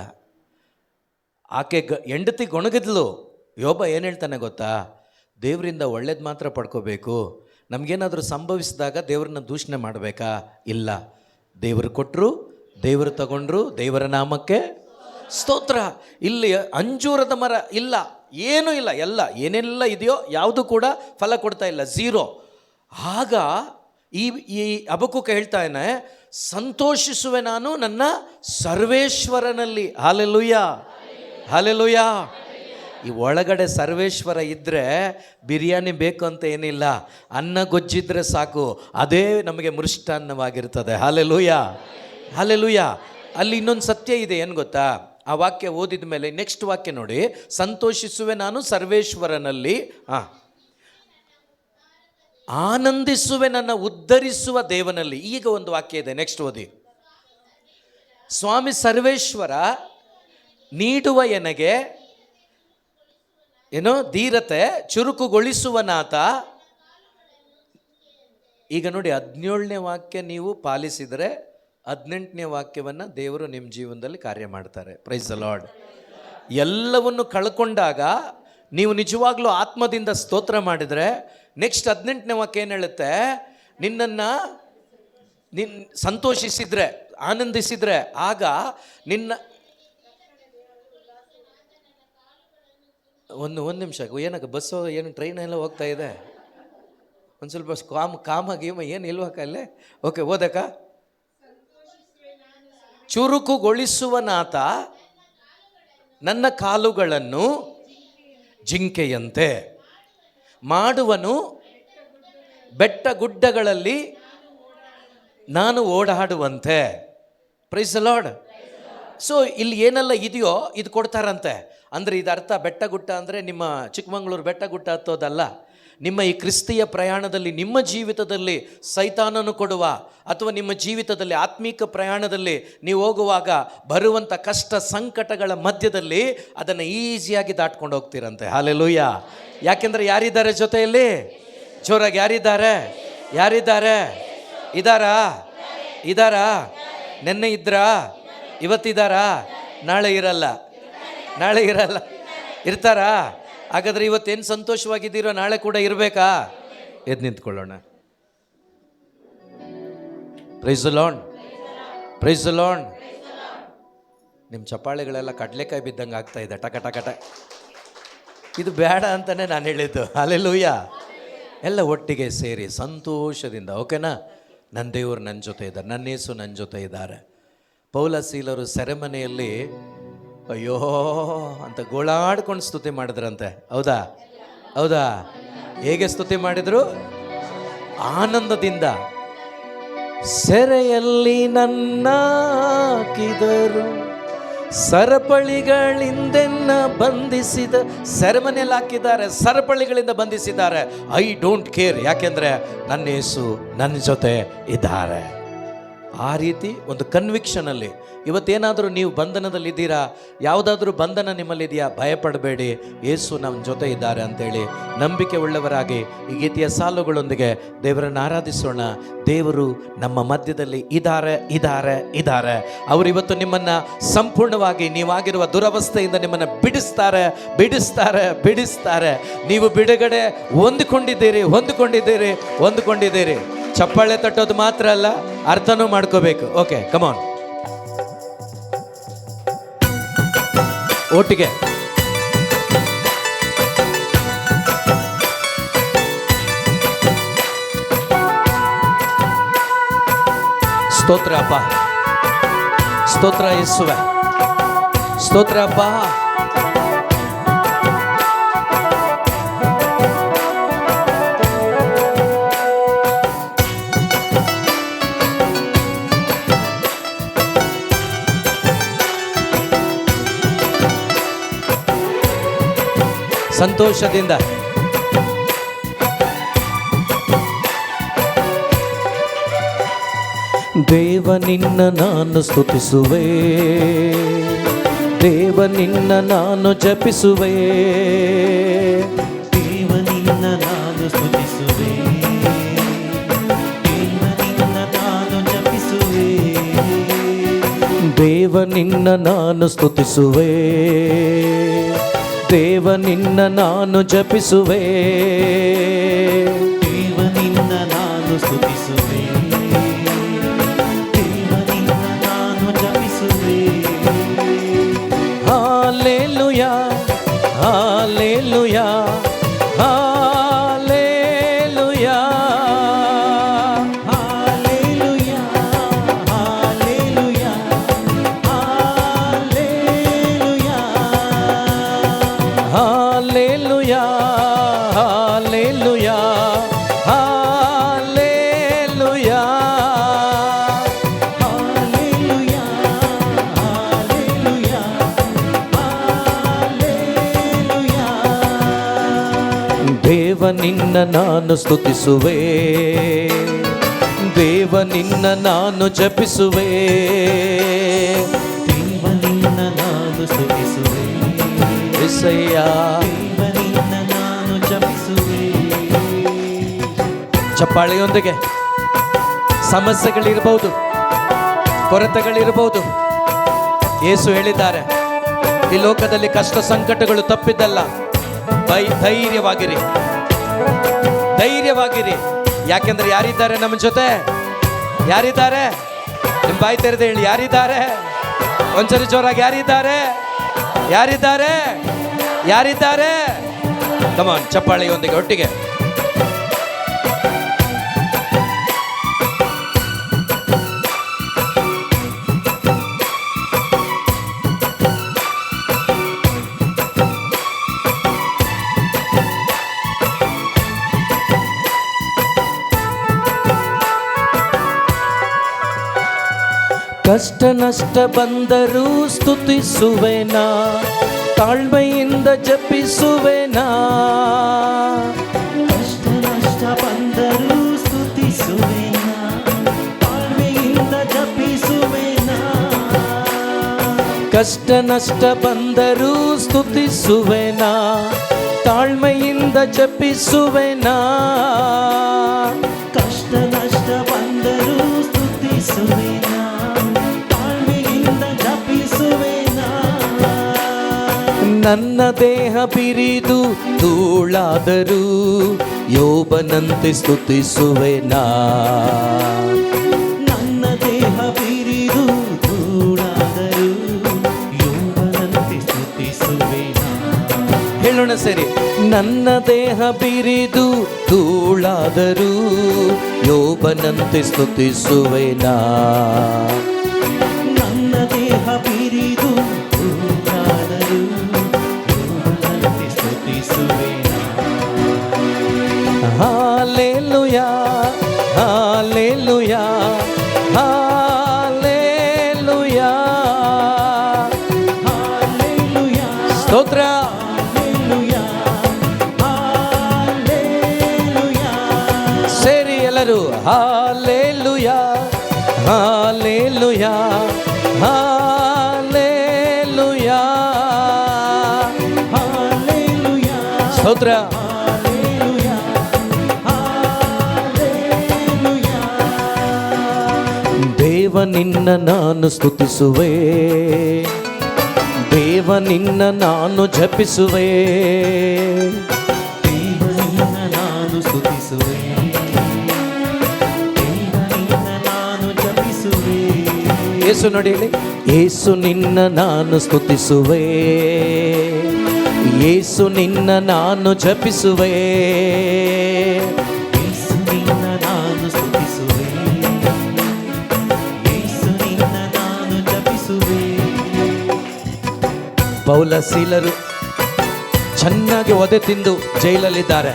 ಆಕೆ ಹೆಂಡತಿ ಗೊಣಗಿದ್ಲು. ಯೋಬ ಏನು ಹೇಳ್ತಾನೆ ಗೊತ್ತಾ? ದೇವರಿಂದ ಒಳ್ಳೇದು ಮಾತ್ರ ಪಡ್ಕೋಬೇಕು, ನಮಗೇನಾದರೂ ಸಂಭವಿಸಿದಾಗ ದೇವ್ರನ್ನ ದೂಷಣೆ ಮಾಡಬೇಕಾ? ಇಲ್ಲ. ದೇವರು ಕೊಟ್ಟರು, ದೇವರು ತಗೊಂಡ್ರು, ದೇವರ ನಾಮಕ್ಕೆ ಸ್ತೋತ್ರ. ಇಲ್ಲಿ ಅಂಜೂರದ ಮರ ಇಲ್ಲ, ಏನೂ ಇಲ್ಲ, ಏನೆಲ್ಲ ಇದೆಯೋ ಯಾವುದು ಕೂಡ ಫಲ ಕೊಡ್ತಾ ಇಲ್ಲ, ಝೀರೋ. ಆಗ ಈ ಹಬಕ್ಕೂಕ ಹೇಳ್ತಾನೆ, ಸಂತೋಷಿಸುವೆ ನಾನು ನನ್ನ ಸರ್ವೇಶ್ವರನಲ್ಲಿ. Hallelujah, hallelujah. ಈ ಒಳಗಡೆ ಸರ್ವೇಶ್ವರ ಇದ್ದರೆ ಬಿರಿಯಾನಿ ಬೇಕು ಅಂತ ಏನಿಲ್ಲ, ಅನ್ನ ಗೊಜ್ಜಿದ್ರೆ ಸಾಕು, ಅದೇ ನಮಗೆ ಮೃಷ್ಟಾನ್ನವಾಗಿರ್ತದೆ. Hallelujah, hallelujah. ಅಲ್ಲಿ ಇನ್ನೊಂದು ಸತ್ಯ ಇದೆ, ಏನು ಗೊತ್ತಾ? ಆ ವಾಕ್ಯ ಓದಿದ ಮೇಲೆ ನೆಕ್ಸ್ಟ್ ವಾಕ್ಯ ನೋಡಿ. ಸಂತೋಷಿಸುವೆ ನಾನು ಸರ್ವೇಶ್ವರನಲ್ಲಿ, ಆನಂದಿಸುವೆ ನನ್ನ ಉದ್ಧರಿಸುವ ದೇವನಲ್ಲಿ. ಈಗ ಒಂದು ವಾಕ್ಯ ಇದೆ, ನೆಕ್ಸ್ಟ್ ಓದಿ. ಸ್ವಾಮಿ ಸರ್ವೇಶ್ವರ ನೀಡುವ ಎನಗೆ ಧೀರತೆ ಚುರುಕುಗೊಳಿಸುವನಾತ. ಈಗ ನೋಡಿ, 17ನೇ ವಾಕ್ಯ ನೀವು ಪಾಲಿಸಿದರೆ 18ನೇ ವಾಕ್ಯವನ್ನು ದೇವರು ನಿಮ್ಮ ಜೀವನದಲ್ಲಿ ಕಾರ್ಯ ಮಾಡ್ತಾರೆ. Price the lord. ಎಲ್ಲವನ್ನು ಕಳ್ಕೊಂಡಾಗ ನೀವು ನಿಜವಾಗ್ಲೂ ಆತ್ಮದಿಂದ ಸ್ತೋತ್ರ ಮಾಡಿದರೆ ನೆಕ್ಸ್ಟ್ 18ನೇ ವಾಕ್ಯ ಏನು ಹೇಳುತ್ತೆ? ನಿನ್ನನ್ನು ಸಂತೋಷಿಸಿದ್ರೆ, ಆನಂದಿಸಿದ್ರೆ, ಆಗ ಒಂದು ನಿಮಿಷ, ಏನಕ್ಕೆ ಬಸ್ಸು ಏನು ಟ್ರೈನ್ ಎಲ್ಲ ಹೋಗ್ತಾ ಇದೆ? ಒಂದು ಸ್ವಲ್ಪ ಕಾಮಾಗಿ ಏನು ಇಲ್ವಕ್ಕ ಅಲ್ಲೇ? ಓಕೆ, ಓದಕ್ಕ. ಚುರುಕುಗೊಳಿಸುವನಾತ ನನ್ನ ಕಾಲುಗಳನ್ನು ಜಿಂಕೆಯಂತೆ ಮಾಡುವನು, ಬೆಟ್ಟ ಗುಡ್ಡಗಳಲ್ಲಿ ನಾನು ಓಡಾಡುವಂತೆ. Praise the Lord. ಸೊ ಇಲ್ಲಿ ಏನೆಲ್ಲ ಇದೆಯೋ ಇದು ಕೊಡ್ತಾರಂತೆ. ಅಂದರೆ ಇದು ಅರ್ಥ, ಬೆಟ್ಟ ಗುಡ್ಡ ಅಂದರೆ ನಿಮ್ಮ ಚಿಕ್ಕಮಗಳೂರು ಬೆಟ್ಟ ಗುಡ್ಡ ಹತ್ತೋದಲ್ಲ. ನಿಮ್ಮ ಈ ಕ್ರಿಸ್ತಿಯ ಪ್ರಯಾಣದಲ್ಲಿ, ನಿಮ್ಮ ಜೀವಿತದಲ್ಲಿ ಸೈತಾನನು ಕೊಡುವ, ಅಥವಾ ನಿಮ್ಮ ಜೀವಿತದಲ್ಲಿ ಆತ್ಮೀಕ ಪ್ರಯಾಣದಲ್ಲಿ ನೀವು ಹೋಗುವಾಗ ಬರುವಂಥ ಕಷ್ಟ ಸಂಕಟಗಳ ಮಧ್ಯದಲ್ಲಿ ಅದನ್ನು ಈಸಿಯಾಗಿ ದಾಟ್ಕೊಂಡು ಹೋಗ್ತೀರಂತೆ. ಹಾಲೆಲೂಯ. ಯಾಕೆಂದರೆ ಯಾರಿದ್ದಾರೆ ಜೊತೆಯಲ್ಲಿ? ಜೋರಾಗಿ ಯಾರಿದ್ದಾರೆ? ಇದ್ದಾರಾ? ನೆನ್ನೆ ಇದ್ರಾ? ಇವತ್ತಿದ್ದಾರಾ? ನಾಳೆ ಇರಲ್ಲ. ಇರ್ತಾರಾ? ಹಾಗಾದರೆ ಇವತ್ತೇನು ಸಂತೋಷವಾಗಿದ್ದೀರೋ ನಾಳೆ ಕೂಡ ಇರಬೇಕಾ? ಎದ್ದು ನಿಂತ್ಕೊಳ್ಳೋಣ. Praise the Lord, praise the Lord. ನಿಮ್ಮ ಚಪ್ಪಾಳೆಗಳೆಲ್ಲ ಕಡಲೆಕಾಯಿ ಬಿದ್ದಂಗೆ ಆಗ್ತಾ ಇದೆ, ಟಕ ಟಕ ಟಕ. ಇದು ಬೇಡ ಅಂತಲೇ ನಾನು ಹೇಳಿದ್ದು. ಹಲ್ಲೆಲೂಯ. ಎಲ್ಲ ಒಟ್ಟಿಗೆ ಸೇರಿ ಸಂತೋಷದಿಂದ, ಓಕೆನಾ? ನನ್ನ ದೇವರು ನನ್ನ ಜೊತೆ ಇದ್ದಾರೆ, ನನ್ನ ಯೇಸು ನನ್ನ ಜೊತೆ ಇದ್ದಾರೆ. ಪೌಲ ಸೀಲರು ಸೆರೆಮನೆಯಲ್ಲಿ ಅಯ್ಯೋ ಅಂತ ಗೋಳಾಡ್ಕೊಂಡು ಸ್ತುತಿ ಮಾಡಿದ್ರಂತೆ. ಹೌದಾ? ಹೌದಾ? ಹೇಗೆ ಸ್ತುತಿ ಮಾಡಿದ್ರು? ಆನಂದದಿಂದ. ಸೆರೆಯಲ್ಲಿ ನನ್ನ ಹಾಕಿದರು, ಸರಪಳಿಗಳಿಂದೆನ್ನ ಬಂಧಿಸಿದ. ಸೆರೆಮನೆಯಲ್ಲಿ ಹಾಕಿದ್ದಾರೆ, ಸರಪಳಿಗಳಿಂದ ಬಂಧಿಸಿದ್ದಾರೆ. ಐ ಡೋಂಟ್ ಕೇರ್, ಯಾಕೆಂದ್ರೆ ನನ್ನ ಯೇಸು ನನ್ನ ಜೊತೆ ಇದ್ದಾರೆ. ಆ ರೀತಿ ಒಂದು ಕನ್ವಿಕ್ಷನಲ್ಲಿ ಇವತ್ತೇನಾದರೂ ನೀವು ಬಂಧನದಲ್ಲಿದ್ದೀರಾ, ಯಾವುದಾದ್ರೂ ಬಂಧನ ನಿಮ್ಮಲ್ಲಿದೆಯಾ, ಭಯಪಡಬೇಡಿ, ಯೇಸು ನಮ್ಮ ಜೊತೆ ಇದ್ದಾರೆ ಅಂತೇಳಿ ನಂಬಿಕೆ ಉಳ್ಳವರಾಗಿ ಈ ಗೀತೆಯ ಸಾಲುಗಳೊಂದಿಗೆ ದೇವರನ್ನು ಆರಾಧಿಸೋಣ. ದೇವರು ನಮ್ಮ ಮಧ್ಯದಲ್ಲಿ ಇದ್ದಾರೆ ಇದ್ದಾರೆ ಇದ್ದಾರೆ. ಅವರು ಇವತ್ತು ನಿಮ್ಮನ್ನು ಸಂಪೂರ್ಣವಾಗಿ ನೀವಾಗಿರುವ ದುರವಸ್ಥೆಯಿಂದ ನಿಮ್ಮನ್ನು ಬಿಡಿಸ್ತಾರೆ ಬಿಡಿಸ್ತಾರೆ ಬಿಡಿಸ್ತಾರೆ. ನೀವು ಬಿಡುಗಡೆ ಹೊಂದಿಕೊಂಡಿದ್ದೀರಿ ಹೊಂದಿಕೊಂಡಿದ್ದೀರಿ ಹೊಂದಿಕೊಂಡಿದ್ದೀರಿ. ಚಪ್ಪಾಳೆ ತಟ್ಟೋದು ಮಾತ್ರ ಅಲ್ಲ, ಅರ್ಥನೂ ಮಾಡ್ಕೋಬೇಕು. ಓಕೆ, ಕಮಾನ್, ಒಟ್ಟಿಗೆ. ಸ್ತೋತ್ರ ಅಪ್ಪ, ಸ್ತೋತ್ರ ಯೇಸುವೆ, ಸ್ತೋತ್ರ ಅಪ್ಪ. ಸಂತೋಷದಿಂದ ದೇವ ನಿನ್ನ ನಾನು ಸ್ತುತಿಸುವೆ, ದೇವ ನಿನ್ನ ನಾನು ಜಪಿಸುವೆ, ದೇವ ನಿನ್ನ ನಾನು ಸ್ತುತಿಸುವೆ, ದೇವ ನಿನ್ನ ನಾನು ಜಪಿಸುವೆ, ದೇವ ನಿನ್ನ ನಾನು ಸ್ತುತಿಸುವೆ, ದೇವ ನಿನ್ನ ನಾನು ಜಪಿಸುವೆ, ದೇವ ನಿನ್ನ ನಾನು ಸ್ತುತಿಸುವೆ, ದೇವ ನಿನ್ನ ನಾನು ಜಪಿಸುವೆ. Hallelujah hallelujah hallelujah hallelujah hallelujah hallelujah hallelujah hallelujah hallelujah hallelujah hallelujah hallelujah. ದೇವ ನಿನ್ನ ನಾನು ಸ್ತುತಿಸುವೆ, ದೇವ ನಿನ್ನ ನಾನು ಜಪಿಸುವೆ, ದೇವ ನಿನ್ನ ನಾನು ಸ್ತುತಿಸುವೆ, యేసయ్య. ದೇವ ನಿನ್ನ ನಾನು ಜಪಿಸುವೆ. ಚಪ್ಪಾಳೆಯೊಂದಿಗೆ. ಸಮಸ್ಯೆಗಳಿರಬಹುದು, ಕೊರತೆಗಳಿರಬಹುದು. ಯೇಸು ಹೇಳಿದ್ದಾರೆ, ಈ ಲೋಕದಲ್ಲಿ ಕಷ್ಟ ಸಂಕಟಗಳು ತಪ್ಪಿದ್ದಲ್ಲ. ಧೈರ್ಯವಾಗಿರಿ, ಧೈರ್ಯವಾಗಿರಿ. ಯಾಕೆಂದ್ರೆ ಯಾರಿದ್ದಾರೆ ನಮ್ಮ ಜೊತೆ? ಯಾರಿದ್ದಾರೆ? ನಿಮ್ಮ ಬಾಯಿ ತೆರೆದು ಹೇಳಿ, ಯಾರಿದ್ದಾರೆ? ಒಂದ್ಸರಿ ಜೋರಾಗಿ, ಯಾರಿದ್ದಾರೆ? ಯಾರಿದ್ದಾರೆ? ಯಾರಿದ್ದಾರೆ? ಕಮಾನ್, ಚಪ್ಪಾಳೆಯೊಂದಿಗೆ ಒಟ್ಟಿಗೆ. ಕಷ್ಟ ನಷ್ಟ ಬಂದರೂ ಸ್ತುತಿಸುವೆನಾ, ತಾಳ್ಮೆಯಿಂದ ಜಪಿಸುವೆನಾ. ಕಷ್ಟ ನಷ್ಟ ಬಂದರೂ ಸ್ತುತಿಸುವೆನಾ, ತಾಳ್ಮೆಯಿಂದ ಜಪಿಸುವೆನಾ. ಕಷ್ಟ ನಷ್ಟ ಬಂದರೂ ಸ್ತುತಿಸುವೆನಾ, ತಾಳ್ಮೆಯಿಂದ ಜಪಿಸುವೆನಾ. ಕಷ್ಟ ನಷ್ಟ ಬಂದರೂ ಸ್ತುತಿಸುವೆನಾ, ತಾಳ್ಮೆಯಿಂದ ಜಪಿಸುವೆನಾ. ನನ್ನ ದೇಹ ಬಿರಿದು ಧೂಳಾದರೂ ಯೋಬನಂತೆ ಸ್ತುತಿಸುವೆನಾ. ನನ್ನ ದೇಹ ಬಿರಿದು ಧೂಳಾದರೂ ಯೋಬನಂತೆ ಸ್ತುತಿಸುವೆನಾ. ಹೇಳೋಣ ಸೇರಿ. ನನ್ನ ದೇಹ ಬಿರಿದು ಧೂಳಾದರೂ ಯೋಬನಂತೆ ಸ್ತುತಿಸುವೆನಾ. ನನ್ನ ಎಲ್ಲರೂ ಹಾಲೆಲೂಯಾ ಹಾಲೆಲೂಯಾ ಹಾಲೆಲೂಯಾ ಹಾಲೆಲೂಯಾ ಸ್ತೋತ್ರ. Hallelujah hallelujah. ದೇವ ನಿನ್ನ ನಾನು ಸ್ತುತಿಸುವೆ, ದೇವ ನಿನ್ನ ನಾನು ಜಪಿಸುವೆ, ದೇವ ನಿನ್ನ ನಾನು ಸ್ತುತಿಸುವೆ, ದೇವ ನಿನ್ನ ನಾನು ಜಪಿಸುವೆ. ಯೇಸು ನೋಡಿ ಹೇಳಿ, ಯೇಸು ನಿನ್ನ ನಾನು ಸ್ತುತಿಸುವೆ, ಯೇಸು ನಿನ್ನ ನಾನು ಜಪಿಸುವೆ, ಯೇಸು ನಿನ್ನ ನಾನು ಸ್ತುತಿಸುವೆ, ಯೇಸು ನಿನ್ನ ನಾನು ಜಪಿಸುವೆ. ಪೌಲ ಸೀಲರು ಚೆನ್ನಾಗಿ ಒದೆ ತಿಂದು ಜೈಲಲ್ಲಿದ್ದಾರೆ.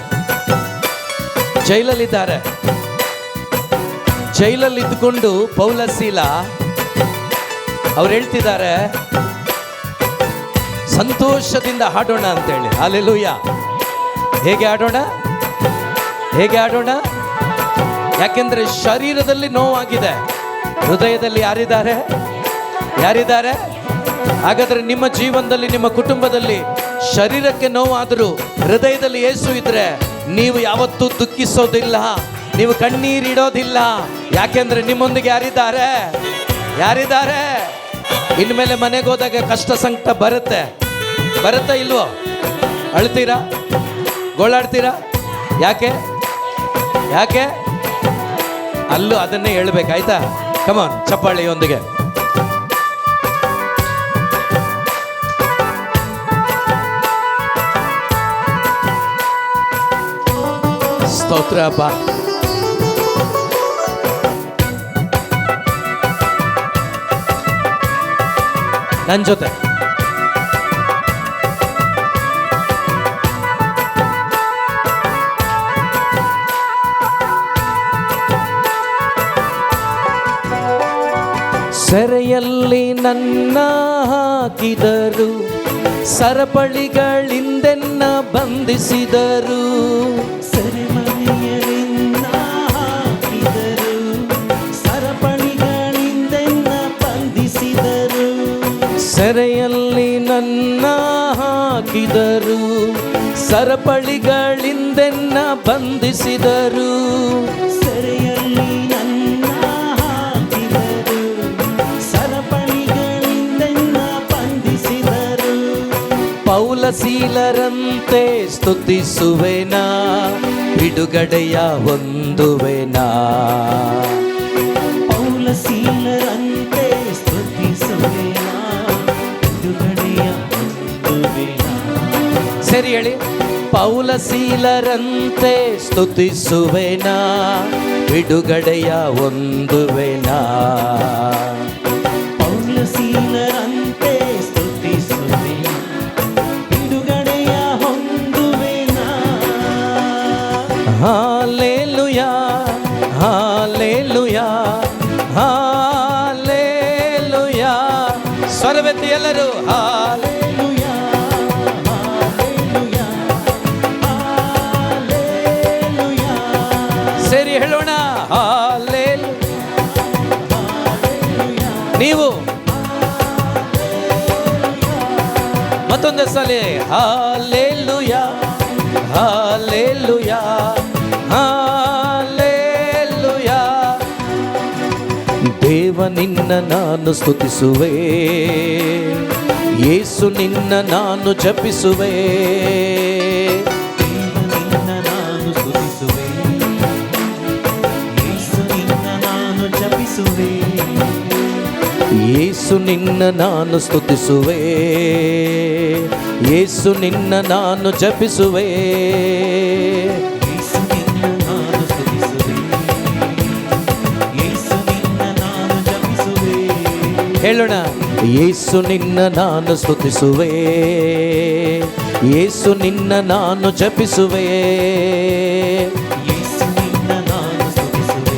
ಜೈಲಲ್ಲಿ ಇದ್ದುಕೊಂಡು ಪೌಲ ಸೀಲ ಅವ್ರು ಹೇಳ್ತಿದ್ದಾರೆ, ಸಂತೋಷದಿಂದ ಹಾಡೋಣ ಅಂತೇಳಿ. ಹಲ್ಲೆಲೂಯಾ. ಹೇಗೆ ಆಡೋಣ? ಯಾಕೆಂದ್ರೆ ಶರೀರದಲ್ಲಿ ನೋವಾಗಿದೆ, ಹೃದಯದಲ್ಲಿ ಯಾರಿದ್ದಾರೆ? ಹಾಗಾದ್ರೆ ನಿಮ್ಮ ಜೀವನದಲ್ಲಿ, ನಿಮ್ಮ ಕುಟುಂಬದಲ್ಲಿ ಶರೀರಕ್ಕೆ ನೋವಾದರೂ ಹೃದಯದಲ್ಲಿ ಯೇಸು ಇದ್ರೆ ನೀವು ಯಾವತ್ತೂ ದುಃಖಿಸೋದಿಲ್ಲ, ನೀವು ಕಣ್ಣೀರಿಡೋದಿಲ್ಲ. ಯಾಕೆಂದ್ರೆ ನಿಮ್ಮೊಂದಿಗೆ ಯಾರಿದ್ದಾರೆ? ಇನ್ಮೇಲೆ ಮನೆಗೆ ಹೋದಾಗ ಕಷ್ಟ ಸಂಕಟ ಬರುತ್ತೆ ಇಲ್ವೋ? ಅಳ್ತೀರಾ? ಗೋಳಾಡ್ತೀರಾ? ಯಾಕೆ ಅಲ್ಲೂ ಅದನ್ನೇ ಹೇಳ್ಬೇಕಾಯ್ತಾ? ಕಮಾನ್, ಚಪ್ಪಾಳೆಯೊಂದಿಗೆ. ಸ್ತೋತ್ರ ಅಪ್ಪ. ನನ್ನ ಜೊತೆ ಸೆರೆಯಲ್ಲಿ ನನ್ನ ಹಾಕಿದರು, ಸರಪಳಿಗಳಿಂದೆನ್ನ ಬಂಧಿಸಿದರು, ಸೆರೆಮನೆಯಲಿನ್ನ ಹಾಕಿದರು, ಸರಪಳಿಗಳಿಂದೆನ್ನ ಬಂಧಿಸಿದರು. ಸೆರೆಯಲ್ಲಿ ನನ್ನ ಹಾಕಿದರು, ಸರಪಳಿಗಳಿಂದೆನ್ನ ಬಂಧಿಸಿದರು, ಸೆರೆಯಲ್ಲಿ ನನ್ನ ಹಾಕಿದರು, ಸರಪಳಿಗಳಿಂದೆನ್ನ ಬಂಧಿಸಿದರು. ಪೌಲ ಸೀಲರಂತೆ ಸ್ತುತಿಸುವೆನಾ, ಬಿಡುಗಡೆಯ ಹೊಂದುವೆನಾ. ಪೌಲ ಸೀಲರಂತೆ ಸ್ತುತಿಸುವೆನಾ, ಬಿಡುಗಡೆಯ ಹೊಂದುವೆನಾ. ಸರಿ ಹೇಳಿ, ಪೌಲ ಸೀಲರಂತೆ ಸ್ತುತಿಸುವೆನಾ, ಬಿಡುಗಡೆಯ ಹೊಂದುವೆನಾ. ಪೌಲ ಸೀಲರಂತೆ ಸ್ತುತಿಸುವೆನಾ, ಬಿಡುಗಡೆಯ ಹೊಂದುವೆನಾ. Hallelujah hallelujah hallelujah. ಸ್ವರವೆತ್ತಿ ಎಲ್ಲರೂ ಹಾಲೆಲೂಯಾ ಹಾಲೆಲೂಯಾ ಹಾಲೆಲೂಯಾ. ಸೇರಿ ಹೇಳೋಣ, ನೀವು ಮತ್ತೊಂದು ಸಲ ಹಾಲೆಲೂಯಾ ಹಾಲೆಲೂಯಾ ಹಾಲೆಲೂಯಾ. ದೇವ ನಿನ್ನ ನಾನು ಸ್ತುತಿಸುವೆ, ಯೇಸು ನಿನ್ನ ನಾನು ಜಪಿಸುವೆ, ದೇವ ನಿನ್ನ ನಾನು ಸ್ತುತಿಸುವೆ, ಯೇಸು ನಿನ್ನ ನಾನು ಜಪಿಸುವೆ, ಯೇಸು ನಿನ್ನ ನಾನು ಸ್ತುತಿಸುವೆ, ಯೇಸು ನಿನ್ನ ನಾನು ಜಪಿಸುವೆ, ಯೇಸು ನಿನ್ನ ನಾನು ಸ್ತುತಿಸುವೆ, ಯೇಸು ನಿನ್ನ ನಾನು ಜಪಿಸುವೆ. ಹೇಳೋಣ, ಯೇಸು ನಿನ್ನ ನಾನು ಸ್ತುತಿಸುವೆ, ಯೇಸು ನಿನ್ನ ನಾನು ಜಪಿಸುವೆ, ಯೇಸು ನಿನ್ನ ನಾನು ಸ್ತುತಿಸುವೆ,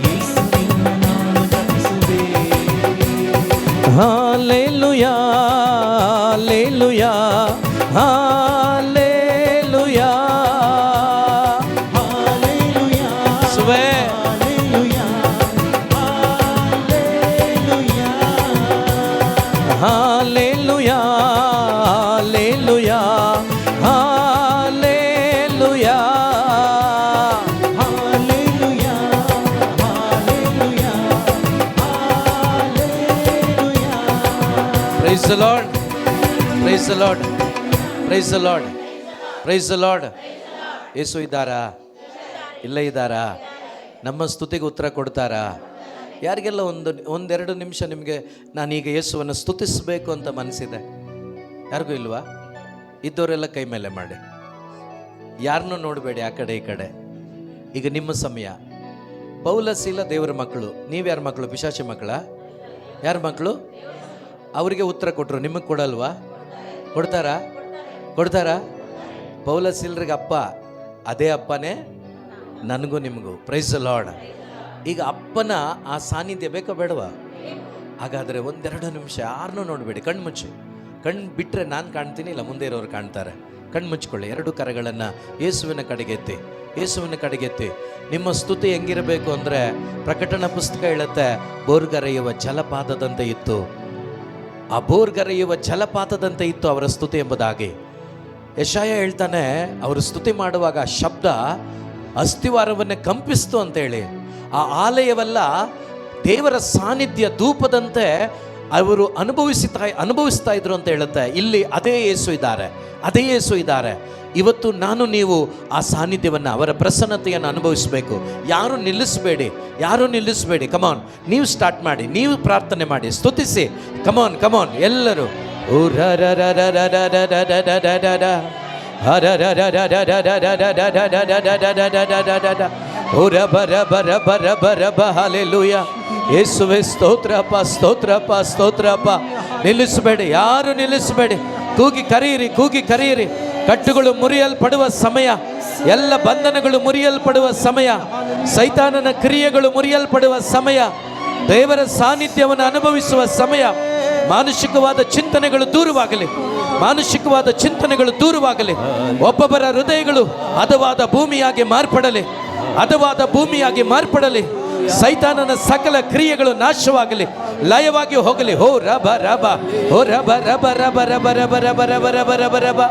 ಯೇಸು ನಿನ್ನ ನಾನು ಜಪಿಸುವೆ. Hallelujah hallelujah hallelujah. Hallelujah praise the Lord, praise the Lord, praise the Lord, praise the Lord. Yesu ಇದ್ದಾರಾ? ಇಲ್ಲ ಇದ್ದಾರಾ? ನಮ್ಮ ಸ್ತುತಿಗೆ ಉತ್ತರ ಕೊಡ್ತಾರಾ? ಯಾರಿಗೆಲ್ಲ ಒಂದೆರಡು ನಿಮಿಷ ನಿಮಗೆ ನಾನೀಗ ಯೇಸುವನ್ನು ಸ್ತುತಿಸಬೇಕು ಅಂತ ಮನಸ್ಸಿದೆ? ಯಾರಿಗೂ ಇಲ್ವಾ? ಇದ್ದವರೆಲ್ಲ ಕೈ ಮೇಲೆ ಮಾಡಿ. ಯಾರನ್ನೂ ನೋಡಬೇಡಿ ಆ ಕಡೆ ಈ ಕಡೆ. ಈಗ ನಿಮ್ಮ ಸಮಯ. ಪೌಲ ಸೀಲ ದೇವರ ಮಕ್ಕಳು. ನೀವ್ಯಾರ ಮಕ್ಕಳು? ಪಿಶಾಚಿ ಮಕ್ಕಳ? ಯಾರ ಮಕ್ಕಳು? ಅವರಿಗೆ ಉತ್ತರ ಕೊಟ್ಟರು, ನಿಮಗೆ ಕೊಡಲ್ವಾ? ಕೊಡ್ತಾರಾ? ಕೊಡ್ತಾರಾ? ಪೌಲ ಸೀಲರಿಗೆ ಅಪ್ಪ, ಅದೇ ಅಪ್ಪನೇ ನನಗೂ ನಿಮಗೂ. Price the lord. ಈಗ ಅಪ್ಪನ ಆ ಸಾನ್ನಿಧ್ಯ ಬೇಕೋ ಬೇಡವಾ? ಹಾಗಾದರೆ ಒಂದೆರಡು ನಿಮಿಷ ಯಾರನ್ನೂ ನೋಡಬೇಡಿ, ಕಣ್ಣು ಮುಚ್ಚಿ. ಕಣ್ಣು ಬಿಟ್ಟರೆ ನಾನು ಕಾಣ್ತೀನಿ, ಇಲ್ಲ ಮುಂದೆ ಇರೋರು ಕಾಣ್ತಾರೆ. ಕಣ್ಣು ಮುಚ್ಕೊಳ್ಳಿ. ಎರಡು ಕರಗಳನ್ನು ಯೇಸುವಿನ ಕಡೆಗೆತ್ತಿ, ಯೇಸುವಿನ ಕಡೆಗೆತ್ತಿ. ನಿಮ್ಮ ಸ್ತುತಿ ಹೆಂಗಿರಬೇಕು ಅಂದರೆ, ಪ್ರಕಟಣ ಪುಸ್ತಕ ಹೇಳುತ್ತೆ, ಬೋರ್ಗರೆಯುವ ಜಲಪಾತದಂತೆ ಇತ್ತು. ಆ ಬೋರ್ಗರೆಯುವ ಜಲಪಾತದಂತೆ ಇತ್ತು ಅವರ ಸ್ತುತಿ ಎಂಬುದಾಗಿ. ಯೆಶಾಯ ಹೇಳ್ತಾನೆ, ಅವರು ಸ್ತುತಿ ಮಾಡುವಾಗ ಶಬ್ದ ಅಸ್ಥಿವಾರವನ್ನೇ ಕಂಪಿಸ್ತು ಅಂತೇಳಿ. ಆ ಆಲಯವೆಲ್ಲ ದೇವರ ಸಾನ್ನಿಧ್ಯ ಧೂಪದಂತೆ ಅವರು ಅನುಭವಿಸ್ತಾ ಇದ್ರು ಅಂತ ಹೇಳುತ್ತೆ. ಇಲ್ಲಿ ಅದೇ ಯೇಸು ಇದ್ದಾರೆ, ಅದೇ ಯೇಸು ಇದ್ದಾರೆ. ಇವತ್ತು ನಾನು ನೀವು ಆ ಸಾನ್ನಿಧ್ಯವನ್ನು, ಅವರ ಪ್ರಸನ್ನತೆಯನ್ನು ಅನುಭವಿಸಬೇಕು. ಯಾರು ನಿಲ್ಲಿಸಬೇಡಿ, ಯಾರು ನಿಲ್ಲಿಸಬೇಡಿ. ಕಮಾನ್, ನೀವು ಸ್ಟಾರ್ಟ್ ಮಾಡಿ, ನೀವು ಪ್ರಾರ್ಥನೆ ಮಾಡಿ, ಸ್ತುತಿಸಿ. ಕಮಾನ್ ಕಮಾನ್ ಎಲ್ಲರೂ. ಯೇಸುವೆ ಸ್ತೋತ್ರಪ್ಪ, ಸ್ತೋತ್ರಪ್ಪ, ಸ್ತೋತ್ರಪ್ಪ. ನಿಲ್ಲಿಸಬೇಡಿ, ಯಾರು ನಿಲ್ಲಿಸಬೇಡಿ. ಕೂಗಿ ಕರೆಯಿರಿ, ಕೂಗಿ ಕರೆಯಿರಿ. ಕಟ್ಟುಗಳು ಮುರಿಯಲ್ಪಡುವ ಸಮಯ, ಎಲ್ಲ ಬಂಧನಗಳು ಮುರಿಯಲ್ಪಡುವ ಸಮಯ, ಸೈತಾನನ ಕ್ರಿಯೆಗಳು ಮುರಿಯಲ್ಪಡುವ ಸಮಯ, ದೇವರ ಸಾನ್ನಿಧ್ಯವನ್ನು ಅನುಭವಿಸುವ ಸಮಯ. ಮಾನಸಿಕವಾದ ಚಿಂತನೆಗಳು ದೂರವಾಗಲಿ, ಮಾನಸಿಕವಾದ ಚಿಂತನೆಗಳು ದೂರವಾಗಲಿ. ಒಬ್ಬೊಬ್ಬರ ಹೃದಯಗಳು ಹದವಾದ ಭೂಮಿಯಾಗಿ ಮಾರ್ಪಡಲಿ, ಹದವಾದ ಭೂಮಿಯಾಗಿ ಮಾರ್ಪಡಲಿ. ಸೈತಾನನ ಸಕಲ ಕ್ರಿಯೆಗಳು ನಾಶವಾಗಲಿ, ಲಯವಾಗಿ ಹೋಗಲಿ. ಹೋ ರಬ ರಬ, ಹೋ ರಬ ರಬ ರಬ ರಬ ರಬ ರಬ ರಬ ರಬ ರಬ ರಬ.